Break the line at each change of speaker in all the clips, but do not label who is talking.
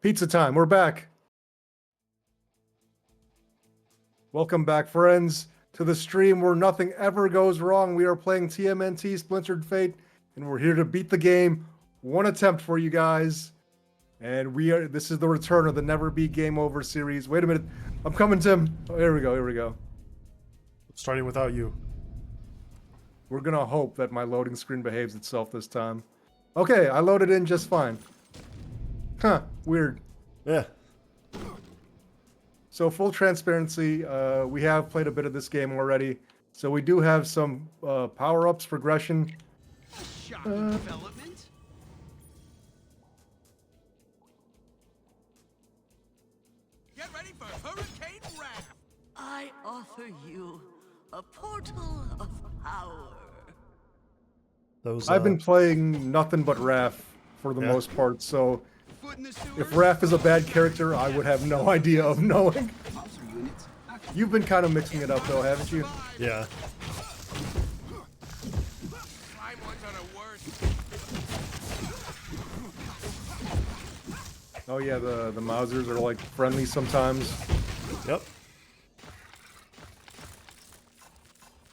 Pizza time. We're back. Welcome back, friends, to the stream where nothing ever goes wrong. We are playing TMNT Splintered Fate, and we're here to beat the game. One attempt for you guys. And this is the return of the Never Be Game Over series. Wait a minute. I'm coming, Tim. Oh, here we go.
Starting without you.
We're gonna hope that my loading screen behaves itself this time. Okay, I loaded in just fine. Huh, weird.
Yeah.
So full transparency, we have played a bit of this game already. So we do have some power-ups, progression.
Shocking development. Get ready for Hurricane Wrath.
I offer you a portal of power.
Those.
I've been playing nothing but Raph for the most part, so if Raph is a bad character, I would have no idea of knowing. You've been kind of mixing it up though, haven't you?
Yeah.
Slime ones are the worst.
Oh yeah, the Mausers are like friendly sometimes.
Yep.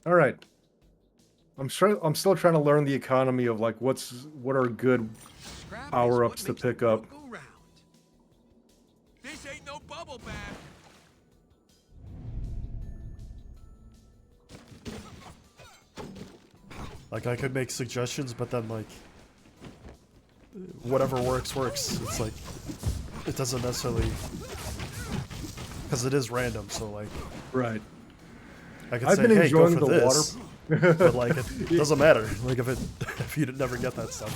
All right. I'm still trying to learn the economy of like what are good power-ups to pick up.
This ain't no bubble bath.
Like I could make suggestions, but then like whatever works. It's like it doesn't necessarily because it is random. So like
Right.
I could
I've
say,
been
hey, go
enjoying
for
the
this,
water.
but like it doesn't matter. Like if you never get that stuff.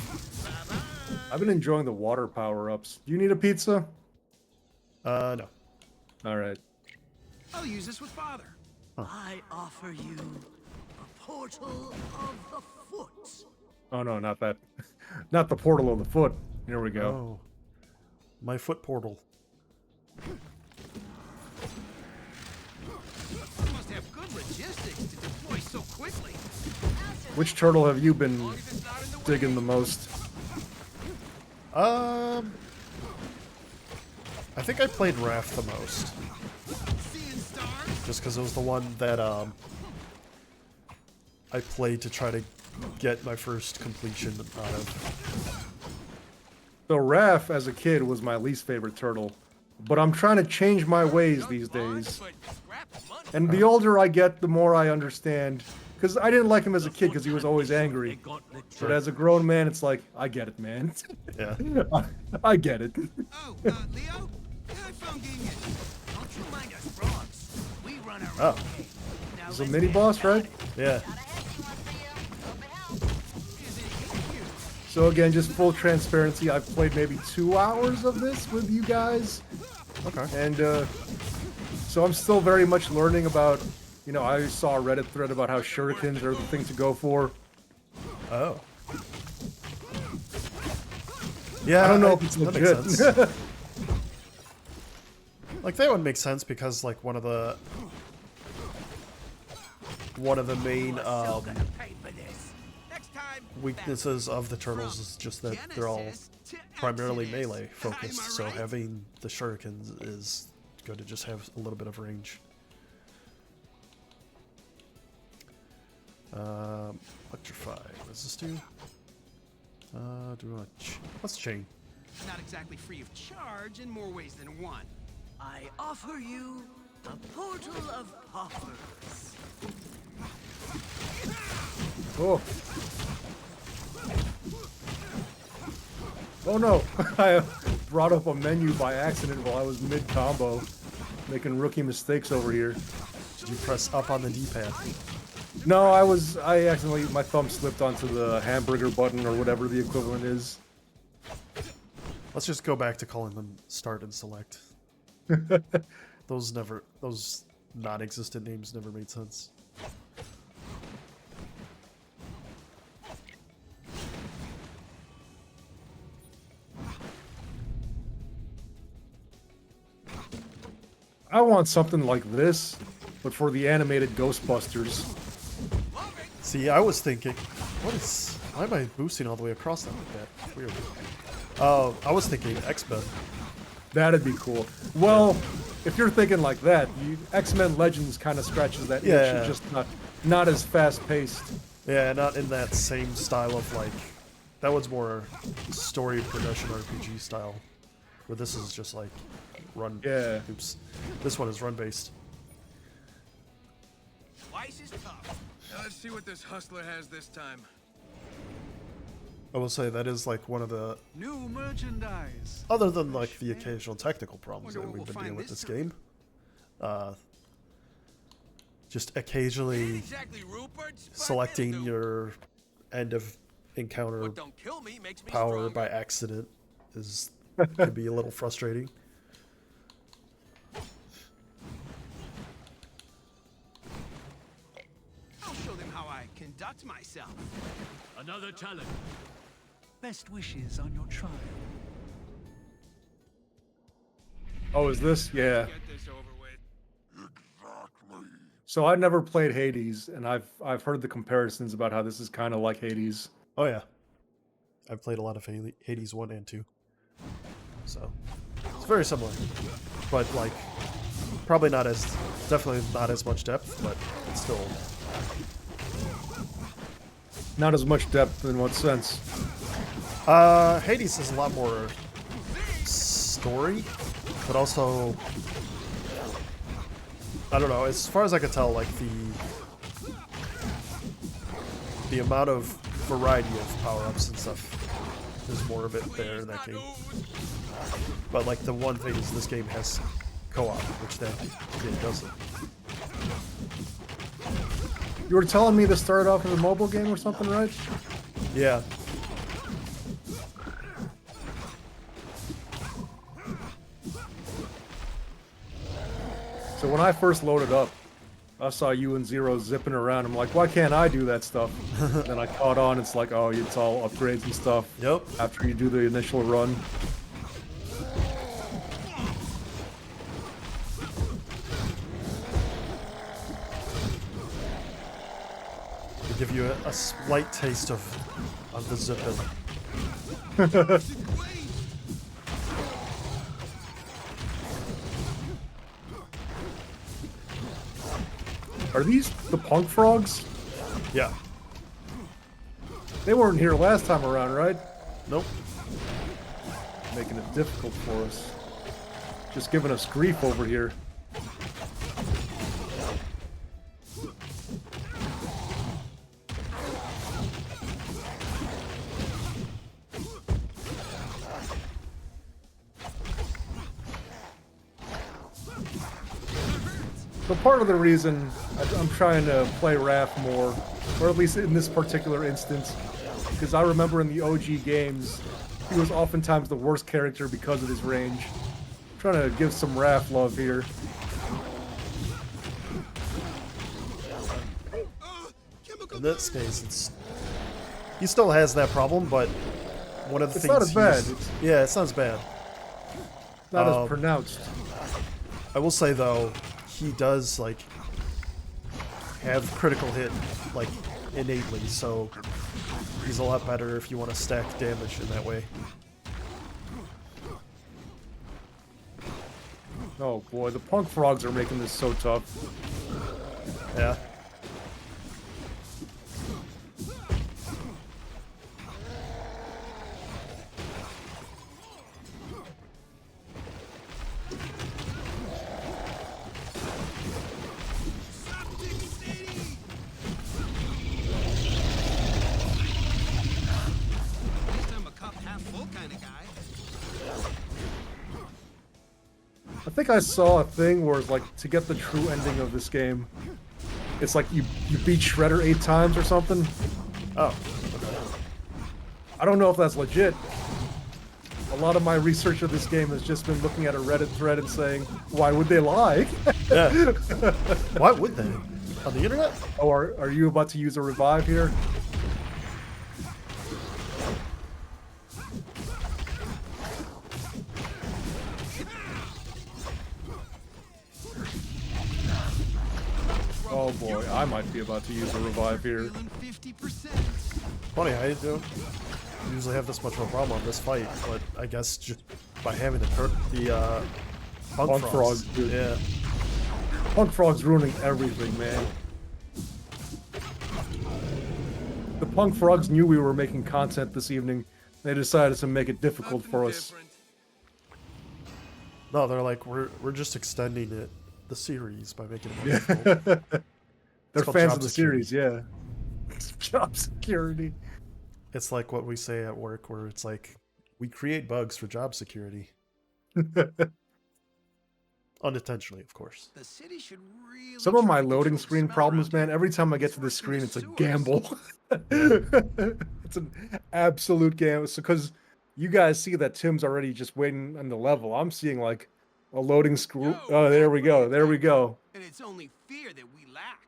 I've been enjoying the water power-ups. Do you need a pizza?
No.
All right.
I'll use this with father.
I offer you a portal of the foot.
Oh no, not that. Not the portal of the foot. Here we go.
Oh. My foot portal.
You must have good logistics to deploy so quickly.
Which turtle have you been digging the most?
I think I played Raph the most.
Seeing stars?
Just because it was the one that I played to try to get my first completion out of.
So Raph, as a kid, was my least favorite turtle. But I'm trying to change my ways these days. And the older I get, the more I understand. Because I didn't like him as a kid because he was always angry. But as a grown man, it's like, I get it, man.
Yeah.
I get it.
Oh, Leo? Yeah, I found game yet.
Don't you mind us frogs? We run our
Oh.
It's a mini boss, right?
Yeah.
So again, just full transparency, I've played maybe 2 hours of this with you guys.
Okay.
And so I'm still very much learning about, you know, I saw a Reddit thread about how shurikens are the thing to go for.
Oh. Yeah,
I don't know if it's
that
legit.
makes sense. Like that would make sense because like one of the main
Pay for this.
Next time.
weaknesses of the turtles is just that they're all
Genesis to
primarily
Exodus.
melee focused,
Am I
so
right?
having the shurikens is good to just have a little bit of range. Electrify. What does this do? Do we want let's chain.
Not exactly free of charge in more ways than one.
I offer you a portal of poppers.
Oh. Oh no, I brought up a menu by accident while I was mid-combo. Making rookie mistakes over here.
Did you press up on the D-pad?
No, I accidentally, my thumb slipped onto the hamburger button or whatever the equivalent is.
Let's just go back to calling them start and select. Those non-existent names never made sense.
I want something like this, but for the animated Ghostbusters.
See, I was thinking, why am I boosting all the way across that like that? Weird. I was thinking X-Men.
That'd be cool. Well, if you're thinking like that, X-Men Legends kind of scratches that itch.
Yeah.
It's just not as fast paced.
Yeah, not in that same style of like. That one's more story progression RPG style, where this is just like run.
Yeah.
Oops. This one is run based.
Twice is tough. Now let's see what this hustler has this time.
I will say that is like one of the,
New merchandise.
other than like the occasional technical problems
Wonder
that
what
we've
we'll
been dealing
find
with
this
this game. Just occasionally
Exactly, Rupert. but
selecting
it'll do.
your end of encounter
What don't kill me makes me
power
stronger.
by accident can be a little frustrating.
I'll show them how I conduct myself.
Another challenge.
Best wishes on your trial.
Oh, is this? Yeah.
Get this over with.
So I never played Hades, and I've heard the comparisons about how this is kind of like Hades.
Oh yeah, I've played a lot of Hades 1 and 2, so it's very similar, but like probably definitely not as much depth, but it's still.
Not as much depth in what sense?
Hades is a lot more story, but also I don't know. As far as I can tell, like the amount of variety of power-ups and stuff, there's more of it there in that game. But like the one thing is this game has co-op, which that game doesn't.
You were telling me this started off as a mobile game or something, right?
Yeah.
So when I first loaded up, I saw you and Zero zipping around. I'm like, why can't I do that stuff? Then I caught on. It's like, oh, it's all upgrades and stuff.
Yep.
After you do the initial run.
To give you a slight taste of the zipping.
Are these the punk frogs?
Yeah.
They weren't here last time around, right?
Nope.
Making it difficult for us. Just giving us grief over here. So part of the reason I'm trying to play Raph more, or at least in this particular instance, because I remember in the OG games, he was oftentimes the worst character because of his range. I'm trying to give some Raph love here.
In this case, he still has that problem, but one of the
It's
things
not as bad.
Yeah, it's not as bad.
Not as pronounced.
I will say though, he does like have critical hit like innately, so he's a lot better if you want to stack damage in that way.
Oh boy, the punk frogs are making this so tough.
Yeah.
I'm a cup half full kind of guy.
I think I saw a thing where it's like to get the true ending of this game, it's like you beat Shredder 8 times or something.
Oh.
I don't know if that's legit. A lot of my research of this game has just been looking at a Reddit thread and saying, why would they lie?
Yeah. Why would they? On the internet?
Oh, are you about to use a revive here? Oh boy, I might be about to use a revive here.
Feeling 50%.
Funny, how you doing? usually have this much of a problem on this fight, but I guess just by having the punk
Punk
frogs.
frogs, dude.
Yeah.
Punk Frog's ruining everything, man. The Punk Frogs knew we were making content this evening. They decided to make it difficult for us.
Different.
No, they're like we're just extending the series by making it more difficult.
They're
called
fans
job
of the
security.
series, yeah. Job security.
It's like what we say at work, where it's like we create bugs for job security, unintentionally, of course.
The city should really
Some of
try
my
to control
loading
the
screen
smell
problems,
around
man,
here.
every time I get to this
Worse than
screen,
the
it's a
sewers.
gamble. It's an absolute gamble. So, because you guys see that Tim's already just waiting on the level, I'm seeing like a loading screw.
Yo,
Oh, there we
what
go.
is
There we
that?
go.
And it's only fear that we lack.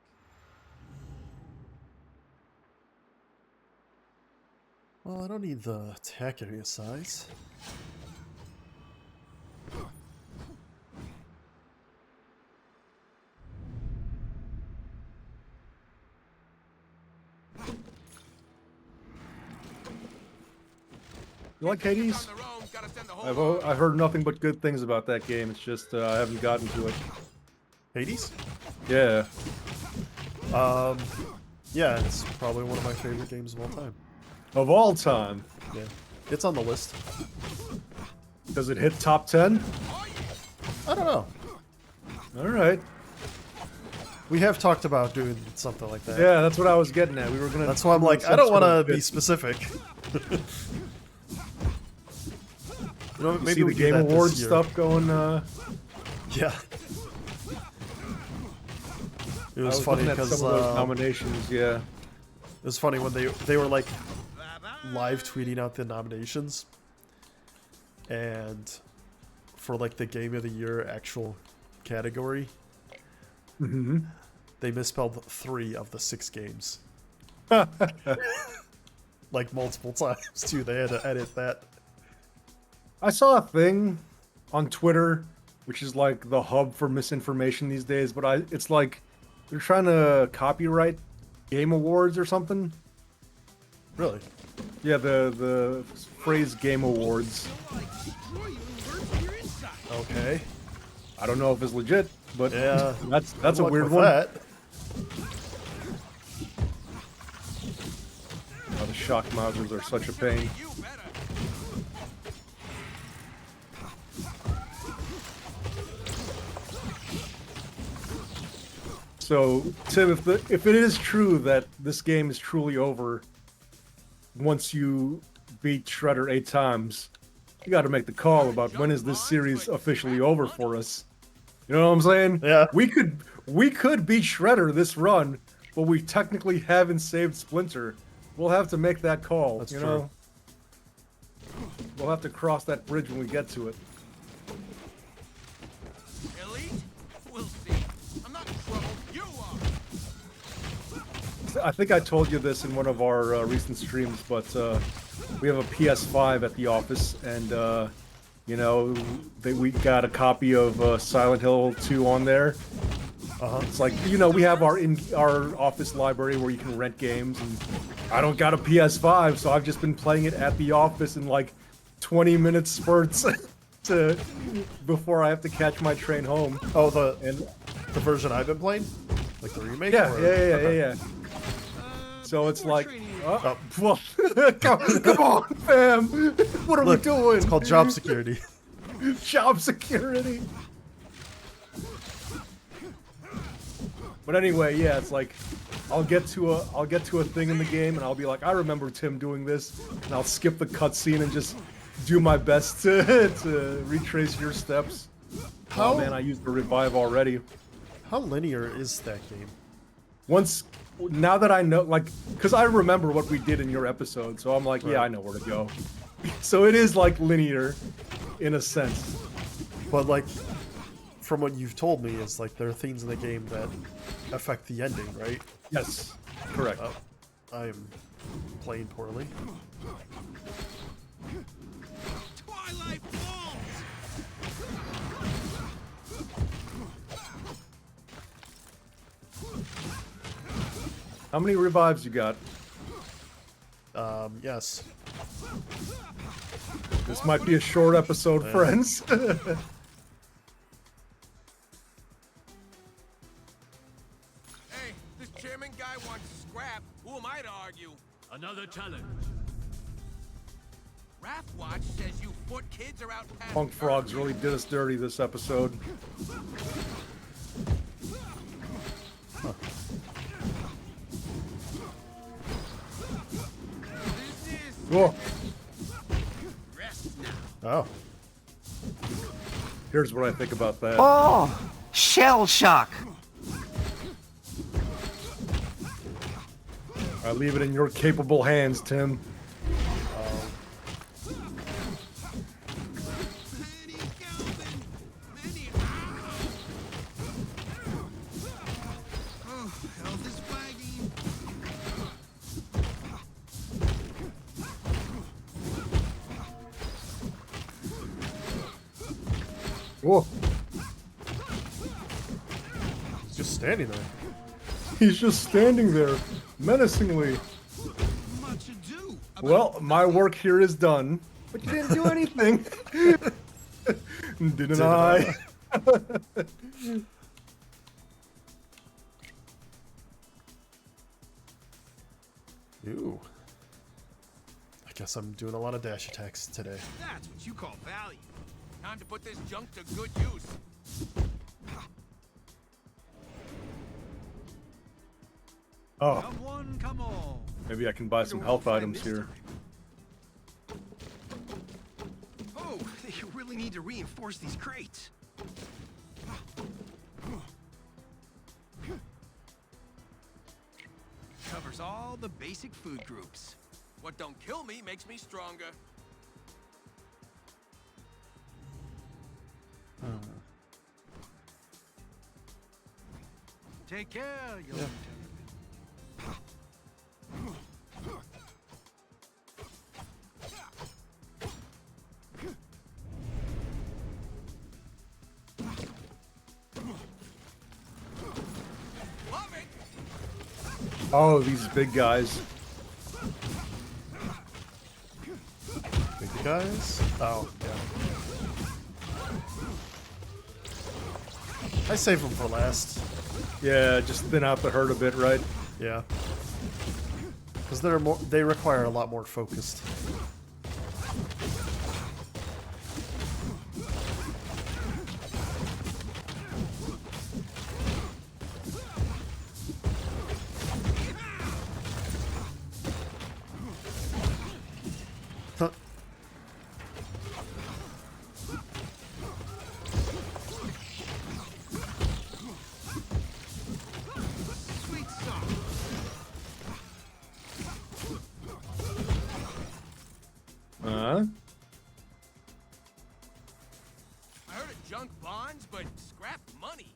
Well, I don't need the attack area size.
You like Hades?
On their own, gotta send the whole
I've heard nothing but good things about that game. It's just I haven't gotten to it.
Hades?
Yeah.
Yeah, it's probably one of my favorite games of all time.
Of all time,
Yeah, it's on the list.
does it hit top 10?
I don't know.
All right.
We have talked about doing something like that.
Yeah, that's what I was getting at. We were gonna.
That's why I'm
do
like,
some
I don't
sort
want
of
to be
bit.
specific. You know,
You
maybe
see
we
the
do
Game
that this
Awards
year.
stuff going.
Yeah. It
I
was
was
funny
looking at
because
some of those nominations. Yeah.
it was funny when they were like live tweeting out the nominations, and for like the Game of the Year actual category,
Mm-hmm.
they misspelled 3 of the 6 games. Like multiple times too. They had to edit that.
I saw a thing on Twitter, which is like the hub for misinformation these days, but it's like they're trying to copyright Game Awards or something.
Really?
Yeah, the phrase Game Awards.
destroy you and burn to your inside.
Okay.
I don't know if it's legit, but
Yeah.
that's
Good
a
luck
weird
with
one.
that.
Oh, the shock mousers are such a pain.
You better.
So, Tim, if it is true that this game is truly over once you beat Shredder 8 times, you got to make the call about when is this series officially over for us. You know what I'm saying?
Yeah.
We could beat Shredder this run, but we technically haven't saved Splinter. We'll have to make that call.
That's
you
true.
know? We'll have to cross that bridge when we get to it.
Elite? We'll see. I'm not in trouble. You are.
I think I told you this in one of our recent streams, but we have a PS5 at the office, and you know, we got a copy of Silent Hill 2 on there. It's like, you know, we have our office library where you can rent games, and I don't got a PS5, so I've just been playing it at the office in like 20-minute spurts before I have to catch my train home.
Oh,
And
the version I've been playing, like the remake.
yeah,
or-
yeah.
okay.
So it's
more
like,
training
Oh,
well, come on, fam. What are
look,
we doing?
it's called job security.
Job security. But anyway, yeah, it's like I'll get to a thing in the game, and I'll be like, I remember Tim doing this, and I'll skip the cutscene and just do my best to retrace your steps.
How-
Oh man, I used the revive already.
How linear is that game?
Now that I know, like, because I remember what we did in your episode, so I'm like, yeah,
Right.
I know where to go. So it is like linear, in a sense.
But like, from what you've told me, is like there are things in the game that affect the ending, right?
Yes, correct.
Oh, I'm playing poorly.
Twilight Falls!
How many revives you got?
Yes.
This might be a short episode, friends.
Hey, this chairman guy wants to scrap. Who am I to argue?
Another challenge.
Raph Watch says you foot kids are out past
Punk Frogs really did us dirty this episode.
This is
Whoa.
rest now.
Oh.
Here's what I think about that.
Oh, shell shock.
I leave it in your capable hands, Tim.
Manny Galvin! Manny! Oh, health is flagging.
Whoa.
He's just standing there.
He's just standing there, menacingly.
Much ado. about
Well, my work here is done. But you didn't do anything. Didn't I?
Ooh. I guess I'm doing a lot of dash attacks today.
That's what you call value.
Time to put this junk to good use.
Oh,
Come one, come all.
maybe I can buy some health items here.
Oh, you really need to reinforce these crates. Covers all the basic food groups.
What don't kill me makes me stronger.
Take care, young
Yeah.
Love it.
Oh, these big guys.
Big guys? Oh, yeah. I save them for last.
Yeah, just thin out the herd a bit, right?
Yeah. Because they require a lot more focused. Huh.
Sweet song.
I heard of junk bonds, but scrap money.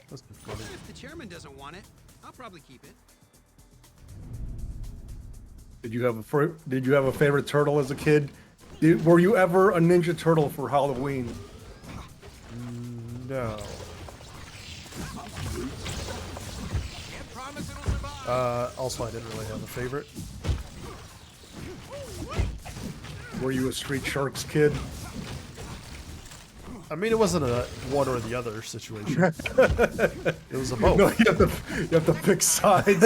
That's been funny.
If the chairman doesn't want it, I'll probably keep it.
Did you have a favorite turtle as a kid? Were you ever a Ninja Turtle for Halloween?
No.
Can't promise it'll survive.
Also, I didn't really have a favorite.
Were you a Street Sharks kid?
I mean, it wasn't a one or the other situation. It was a both.
No, you have to pick sides.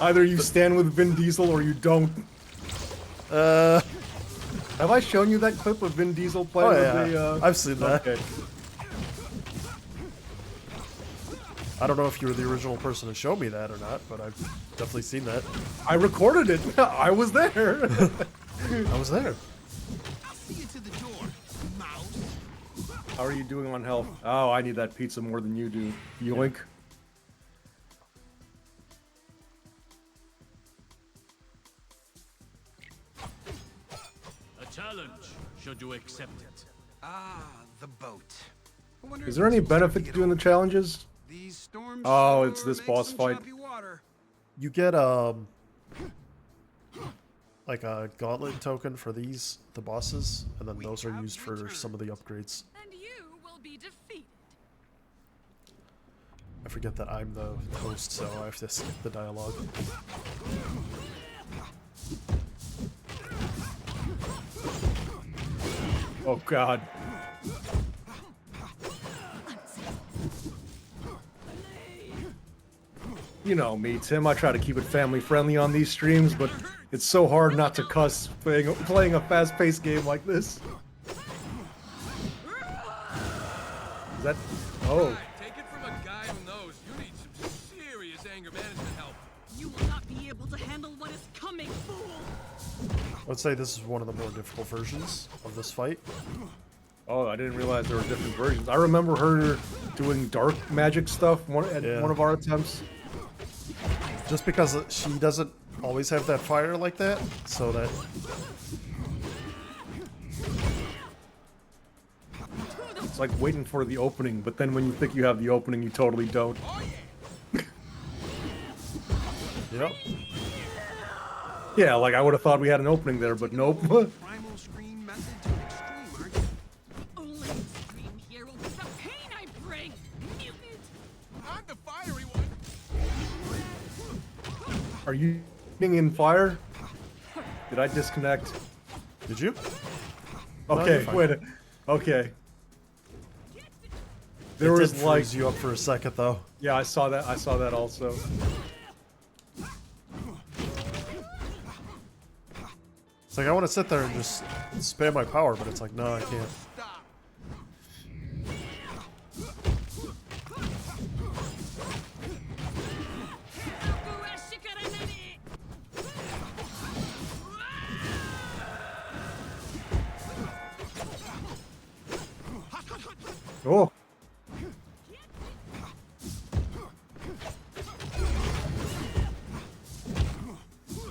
Either you stand with Vin Diesel or you don't. Have I shown you that clip of Vin Diesel playing with the?
I've seen that.
Okay.
I don't know if you were the original person to show me that or not, but I've definitely seen that.
I recorded it. I was there.
I was there.
I'll see you to the door, mouse.
How are you doing on health? Oh, I need that pizza more than you do. Yoink.
A challenge. Should you accept it?
Ah, the boat. I wonder
Is
if
there any
it's supposed
benefit
get
to doing the
old.
challenges?
These storms
Oh,
sure
it's this
make
boss
some
fight.
choppy water.
You get like a gauntlet token for the bosses, and then those are used for some of the upgrades.
And you will be defeated.
I forget that I'm the host, so I have to skip the dialogue.
Oh God. You know me, Tim. I try to keep it family friendly on these streams, but it's so hard not to cuss playing a fast-paced game like this. Is that? Oh,
Take it from a guy who knows you need some serious anger management help.
You will not be able to handle what is coming, fool!
I would say this is one of the more difficult versions of this fight.
oh! I didn't realize there were different versions. I remember her doing dark magic stuff at
Yeah.
one of our attempts.
Just because she doesn't always have that fire like that, so that...
It's like waiting for the opening, but then when you think you have the opening, you totally don't.
Yep.
Yeah, like I would have thought we had an opening there, but nope.
Primal scream method to an extreme, aren't you?
Only extreme here will be the pain I bring, mutant!
I'm the fiery one.
Are you in fire? Did I disconnect?
Did you?
Okay,
you're fine.
wait. Okay. There
It
was
did
like,
freeze you up for a second, though.
yeah, I saw that. I saw that also.
It's like I want to sit there and just spam my power, but it's like, no, I can't.
Stop.
Oh.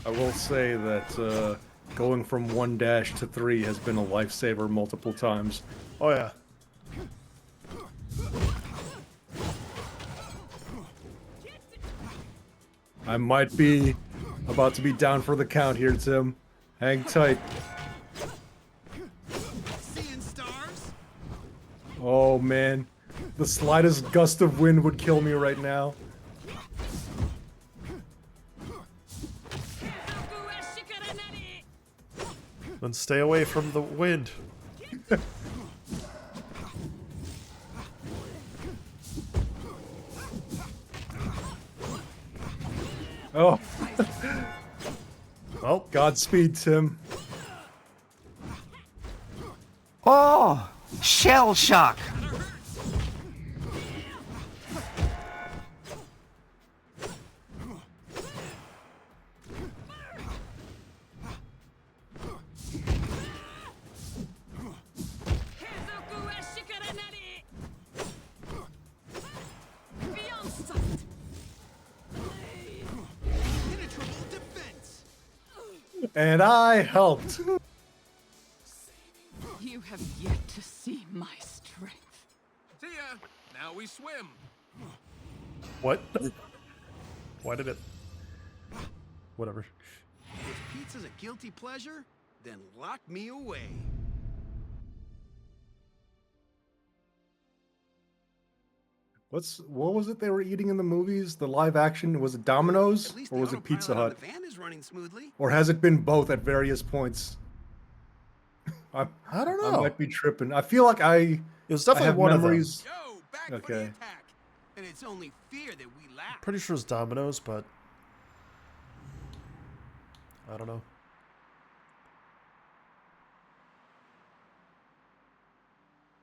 I will say that going from 1 dash to 3 has been a lifesaver multiple times.
Oh, yeah.
I might be about to be down for the count here, Tim. Hang tight.
Seeing stars?
Oh man, the slightest gust of wind would kill me right now.
Then stay away from the wind.
Oh,
Well,
Godspeed, Tim.
Oh, shell shock.
Impenetrable defense.
And I helped.
You have yet to see my strength.
See ya. Now we swim.
what? Why did it... Whatever.
If pizza's a guilty pleasure, then lock me away.
What was it they were eating in the movies? The live action? Was it Domino's
At least
or
the
was it Pizza
autopilot on
Hut?
the van is running smoothly.
Or has it been both at various points? I
I don't
I
know.
might be tripping. I feel like
It was
I
definitely
have
one
memories.
Yo, back for the
Okay.
attack.
And it's only fear that we lack.
Pretty sure it's Domino's, but... I don't know.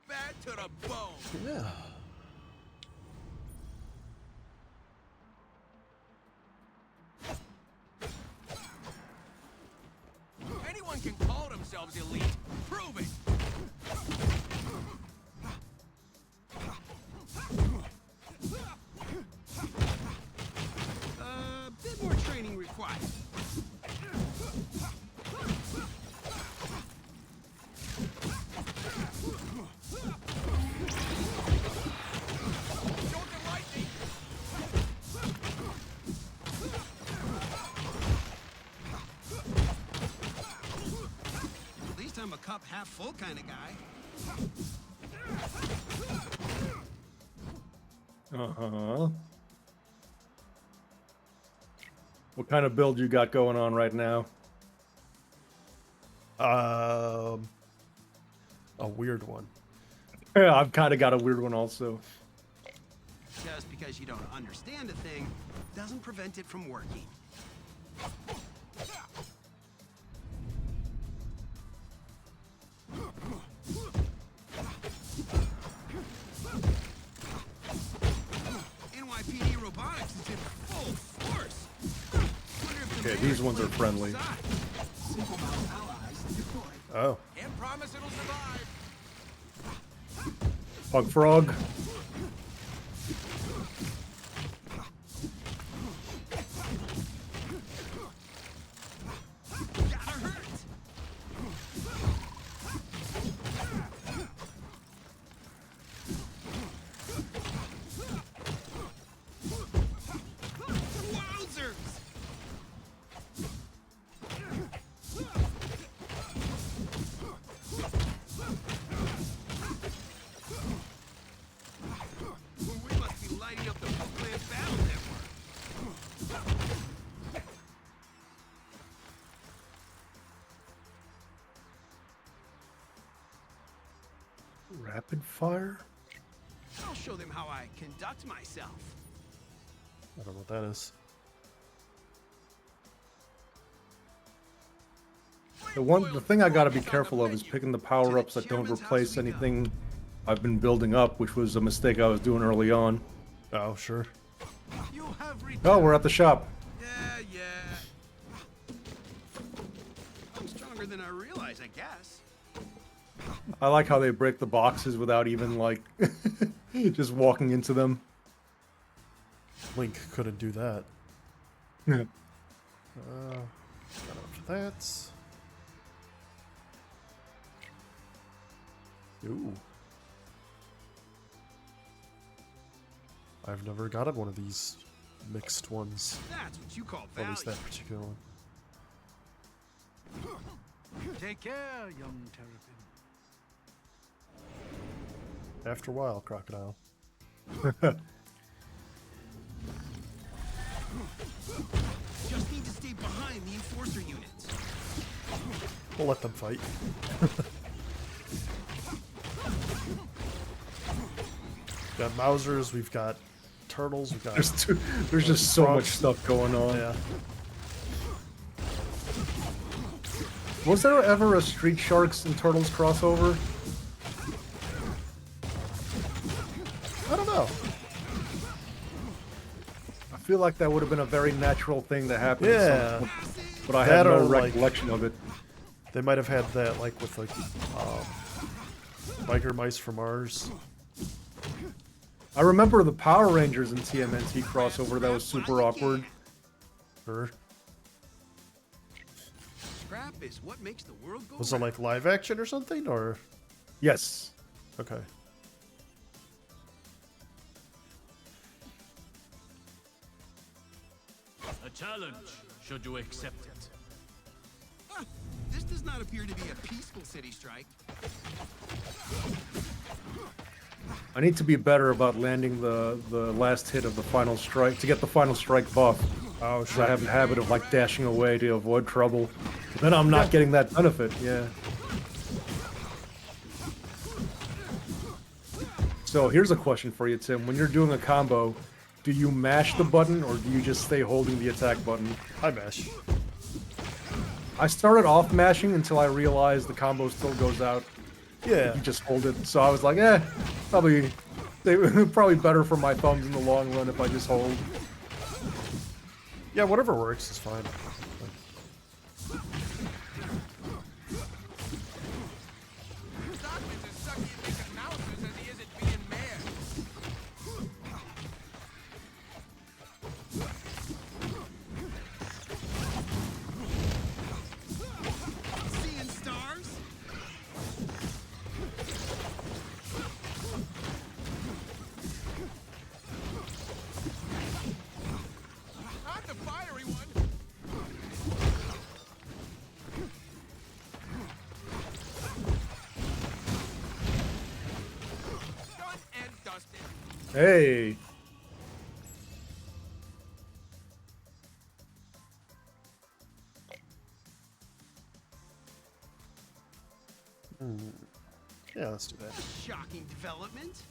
Bad to the bone.
Yeah.
Anyone can call themselves elite. Prove it.
Bit more training required.
Short the lightning.
At least I'm a cup half full kind of guy.
Uh-huh. What kind of build you got going on right now?
A weird one.
Yeah, I've kind of got a weird one also.
Just because you don't understand a thing doesn't prevent it from working. NYPD robotics is in full force. Wonder if the
Okay,
mayor's
these ones are
playing
friendly.
both sides. Simple Mouse allies deployed.
Oh.
Can't promise it'll survive.
Bug frog.
Gotta hurt. Wowzers! We must be lighting up the Plant Battle Network.
Rapid fire?
I'll show them how I conduct myself.
I don't know what that is.
The thing I gotta be careful of is picking the power-ups that don't replace anything I've been building up, which was a mistake I was doing early on.
Oh, sure.
You have
Oh, we're at the shop.
Yeah. I'm stronger than I realize, I guess.
I like how they break the boxes without even, like, just walking into them.
Link couldn't do that.
Yeah.
Got after that. Ooh. I've never gotten one of these mixed ones.
That's what you call
Or at
value.
least that particular one.
Take care, young terrapin.
After a while, Crocodile.
Just need to stay behind the enforcer units.
We'll let them fight. Got Mausers, we've got turtles, we've got...
There's just so much
frogs.
stuff going on.
Yeah.
Was there ever a Street Sharks and Turtles crossover?
I don't know.
I feel like that would have been a very natural thing to happen. at some
Yeah.
point, but I
That
have no
or, like-
recollection of it.
They might have had that, like, with, like, Biker Mice from Mars.
I remember the Power Rangers and TMNT crossover that was super awkward.
Or
Scrap is what makes the world go
was it,
round.
like, live action or something? Or...
Yes.
Okay.
A challenge, should you accept it.
Ah, this does not appear to be a peaceful city strike.
I need to be better about landing the last hit of the final strike to get the final strike buff.
Oh,
Because
sure.
I have a habit of like dashing away to avoid trouble. Then I'm not getting that benefit. Yeah. So here's a question for you, Tim. When you're doing a combo, do you mash the button or do you just stay holding the attack button?
I mesh.
I started off mashing until I realized the combo still goes out.
Yeah.
You just hold it. So I was like, probably better for my thumbs in the long run if I just hold.
Yeah, whatever works is fine.
Stockman's as sucky at making mousers as he is at being mayor.
Seeing stars?
I'm the fiery one. Done and dusted.
Hey.
Yeah, let's do that.
Shocking development.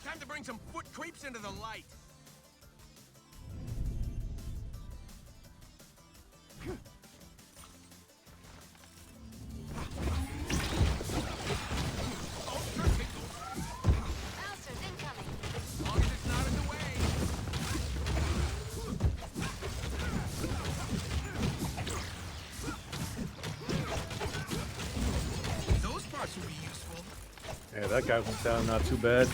Time to bring some foot creeps into the light. Ultra tickle.
Bouncers incoming.
As long as it's not in the way.
Those parts would be useful.
Yeah, that guy went down not too bad.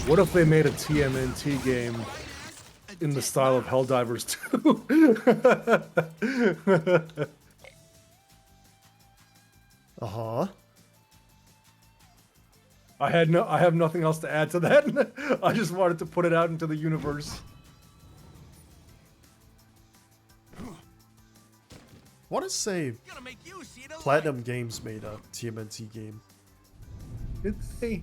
What if they made a TMNT game in the style of Helldivers 2?
Uh-huh.
I have nothing else to add to that. I just wanted to put it out into the universe.
Want to say
Gonna make you see the
Platinum Games made a TMNT game.
Did they?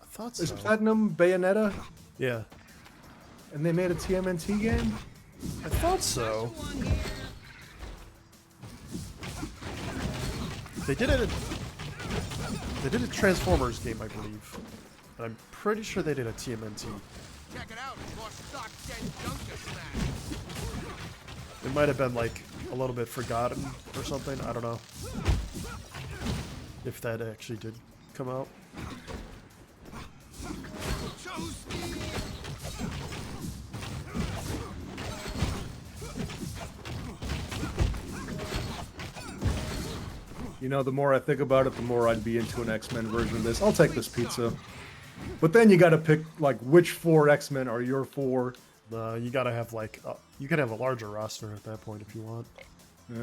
I thought
Is
so.
Platinum Bayonetta,
Yeah,
and they made a TMNT game?
I thought so. They did it. They did a Transformers game, I believe. And I'm pretty sure they did a TMNT.
Check it out. Lost stock dead junker smash.
It might have been like a little bit forgotten or something. I don't know if that actually did come out.
You know, the more I think about it, the more I'd be into an X-Men version of this. I'll take this pizza. But then you gotta pick, like, which 4 X-Men are your 4?
You gotta have like you could have a larger roster at that point if you want. I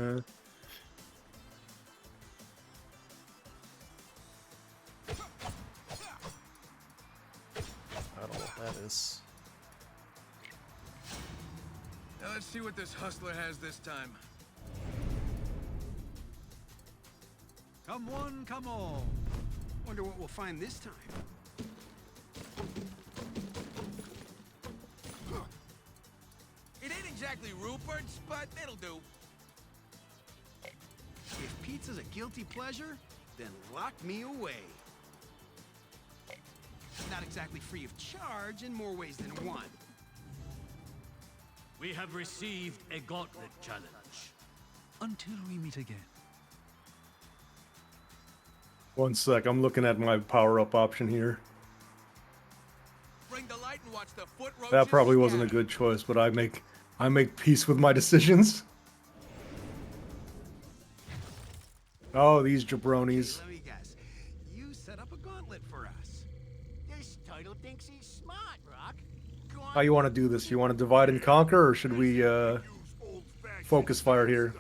don't know what that is.
Now let's see what this hustler has this time.
Come one, come all. Wonder what we'll find this time.
It ain't exactly Rupert's, but it'll do.
If pizza's a guilty pleasure, then lock me away. Not exactly free of charge in more ways than one.
We have received a gauntlet challenge.
Until we meet again.
One sec, I'm looking at my power-up option here.
Bring the light and watch the foot roaches.
That probably wasn't a
scatter.
good choice, but I make peace with my decisions. Oh, these jabronis.
Let me guess. You set up a gauntlet for us.
This turtle thinks he's smart, Rock.
How you want to do this? You want to divide and conquer, or should we focus fire here?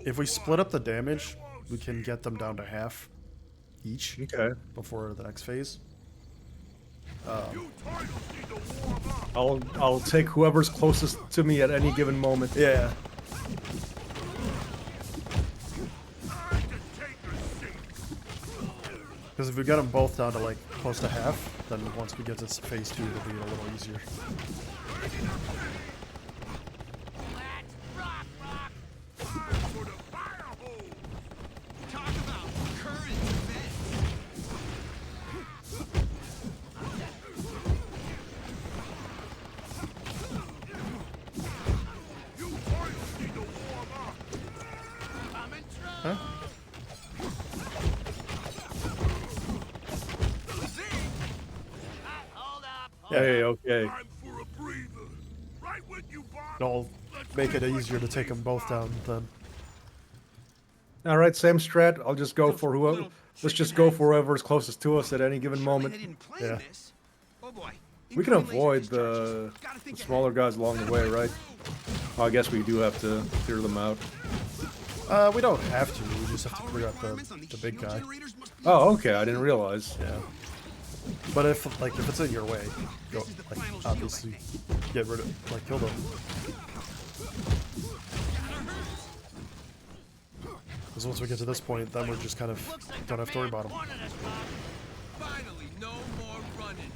If we split up the damage, we can get them down to half each
Okay.
before the next phase.
I'll take whoever's closest to me at any given moment.
Yeah. Because if we get them both down to like close to half, then once we get to phase 2, it'll be a little easier.
Talk about current events.
Huh?
Hey, okay.
It'll make it easier to take them both down then.
All right, same strat. I'll just go for whoever. Let's just go for whoever's closest to us at any given moment.
I didn't plan
Yeah.
this. Oh boy.
We can
Incoming laser
avoid
discharges.
the
Gotta think
smaller guys along the way, right? Oh, I guess we do have to clear them out.
We don't have to. We just have to
Power
clear out
requirements on
the
these
big
shield
guy.
generators must be
Oh, okay. I didn't realize.
Yeah. But if it's in your way, go
This is the
like
final shield, I
obviously
think.
get rid of kill them. Because once we get to this point, then we're just kind of don't have to worry about them.
Finally, no more running.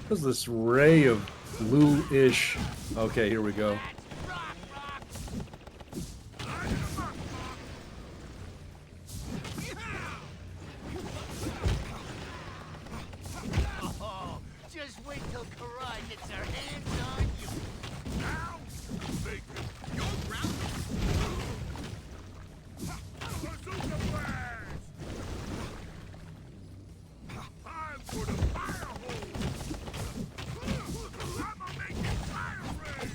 What is this ray of blue-ish? Okay, here we go.
Oh, just wait till Karai gets her hands on you.
Now, Baker, you're grounded. Bazooka blast! I'm for the fire hole. I'ma make it fire red.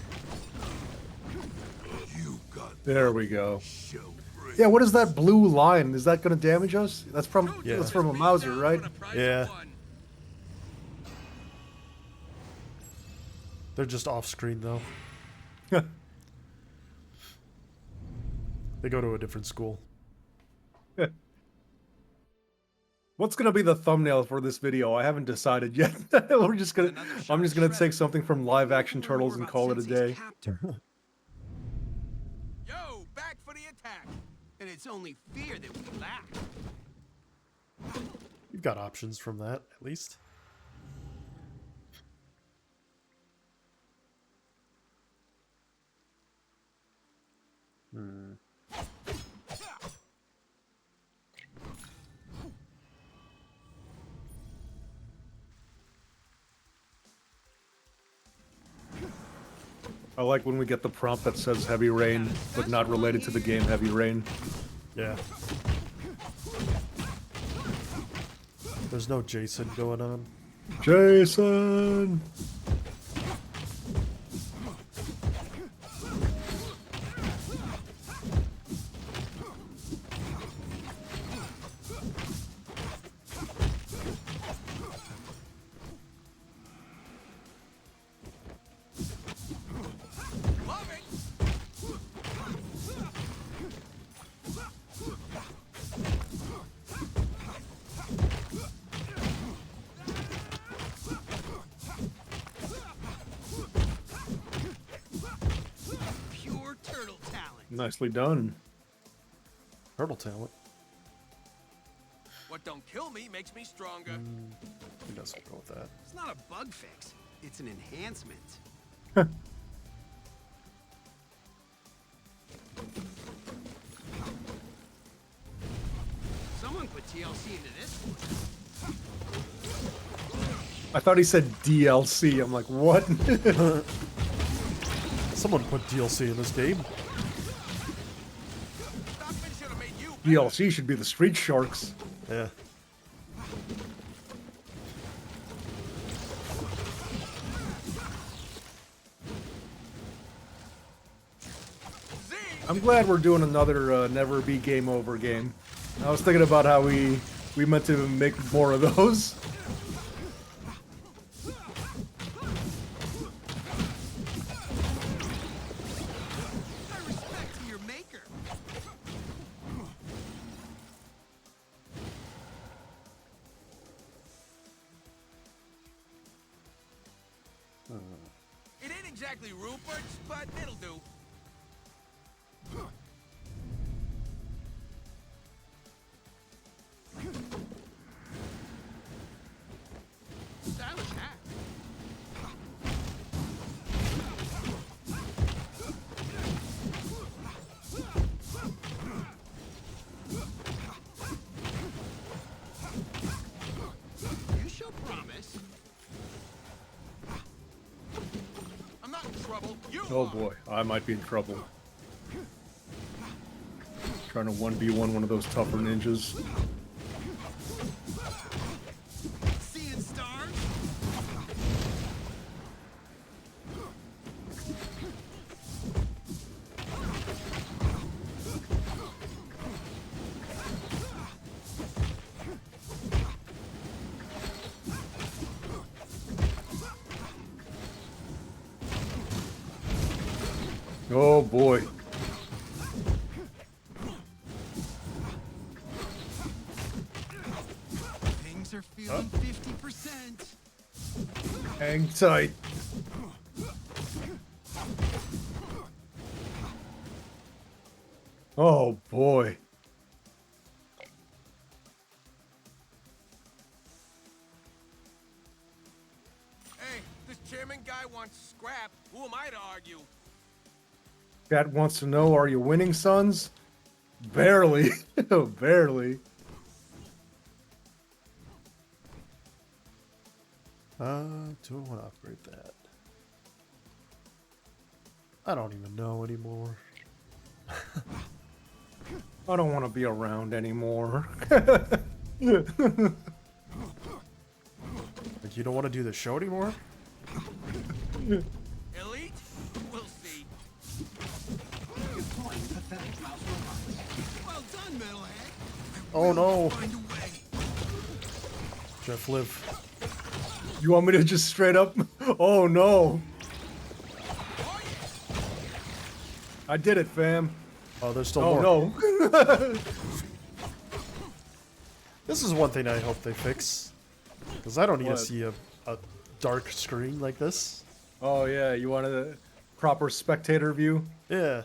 You got
There we go.
show free.
Yeah, what is that blue line? Is that going to damage us? That's from
Yeah.
that's from a Mauser, right?
Yeah. They're just off screen though. They go to a different school.
What's gonna be the thumbnail for this video? I haven't decided yet. I'm just gonna take something from live action Turtles and call it a day.
Yo, back for the attack.
And it's only fear that we lack.
You've got options from that, at least.
I like when we get the prompt that says Heavy Rain, but not related to the game Heavy Rain.
Yeah. There's no Jason going on.
Jason!
Love it.
Pure turtle talent.
Nicely done.
Turtle talent.
What don't kill me makes me stronger.
Who doesn't go with that?
It's not a bug fix. It's an enhancement. Someone put TLC into this one.
I thought he said DLC. I'm like, what?
Someone put DLC in this game.
Stockman should have made you better.
DLC should be the Street Sharks.
Yeah.
Z.
I'm glad we're doing another Never Be Game Over game. I was thinking about how we meant to make more of those.
I respect your maker.
It ain't exactly Rupert's, but it'll do.
Stylish hat. You show promise.
I'm not in trouble. You
Oh
are.
boy, I might be in trouble. Trying to 1v1 one of those tougher ninjas.
Seeing stars.
Oh boy. Hang tight. Oh boy.
Hey, this chairman guy wants scrap. Who am I to argue?
Cat wants to know, are you winning, sons? Barely. Barely.
Do I want to upgrade that? I don't even know anymore.
I don't want to be around anymore.
Like, you don't want to do the show anymore?
Elite? We'll see.
Well done, metalhead.
Oh no!
Find a way.
Jeff live.
You want me to just straight up? Oh no. I did it, fam.
Oh, there's still
Oh
more.
no.
This is one thing I hope they fix. Because I don't need
What?
to see a dark screen like this.
Oh yeah, you wanted a proper spectator view?
Yeah.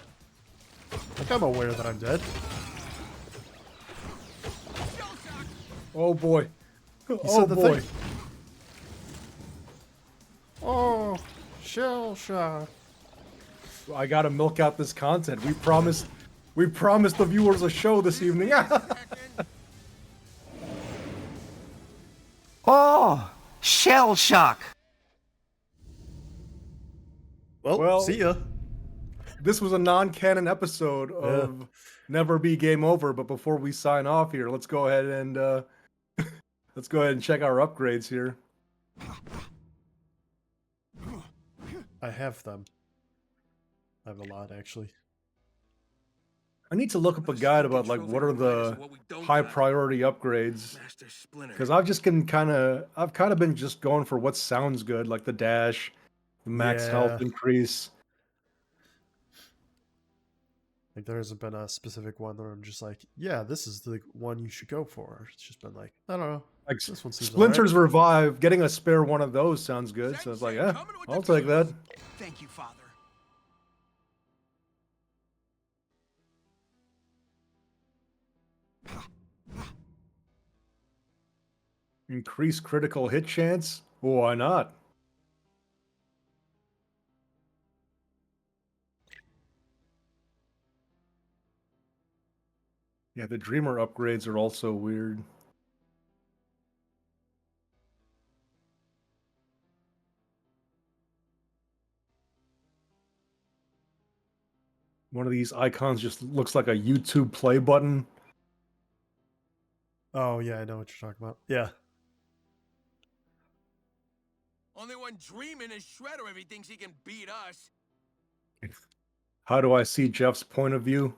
Like, I'm aware that I'm dead.
Oh boy.
He
Oh
said the
boy.
thing. Oh, shell shock.
I gotta milk out this content. We promised the viewers a show this evening.
Oh, shell shock.
Well, see ya.
This was a non-canon episode of Never Be Game Over, but before we sign off here, let's go ahead and check our upgrades here.
I have them. I have a lot, actually.
I need to look up a guide about like what are the high priority upgrades,
Master Splinter.
because I've kind of been just going for what sounds good, like the dash, the max health
Yeah.
increase.
Like, there hasn't been a specific one where I'm just like, yeah, this is the one you should go for. It's just been like, I don't know.
Like
This one seems
Splinter's Revive, getting a spare one of those sounds good. So it's like, yeah, I'll take that.
Thank you, Father.
Increase critical hit chance? Why not? Yeah, the Dreamer upgrades are also weird. One of these icons just looks like a YouTube play button.
Oh, yeah, I know what you're talking about. Yeah.
Only one dreaming is Shredder if he thinks he can beat us.
How do I see Jeff's point of view?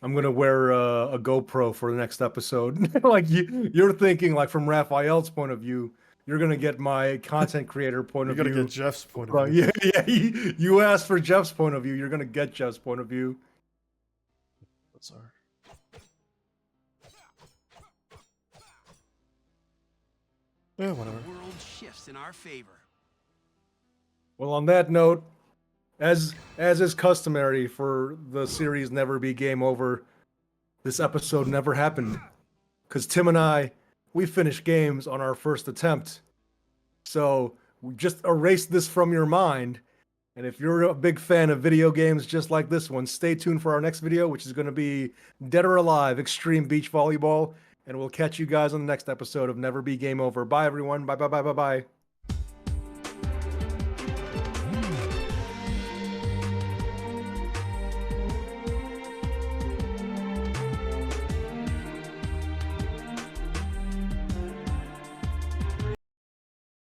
I'm gonna wear a GoPro for the next episode. Like you're thinking, like from Raphael's point of view, you're gonna get my content creator point
You're
of
going
view.
to get Jeff's point of
Right,
view.
yeah. You asked for Jeff's point of view. You're gonna get Jeff's point of view.
What's our... Yeah, whatever.
The world shifts in our favor.
Well, on that note, as is customary for the series Never Be Game Over, this episode never happened. Because Tim and I, we finished games on our first attempt. So we just erased this from your mind. And if you're a big fan of video games just like this one, stay tuned for our next video, which is going to be Dead or Alive Extreme Beach Volleyball. And we'll catch you guys on the next episode of Never Be Game Over. Bye, everyone. Bye, bye, bye, bye, bye.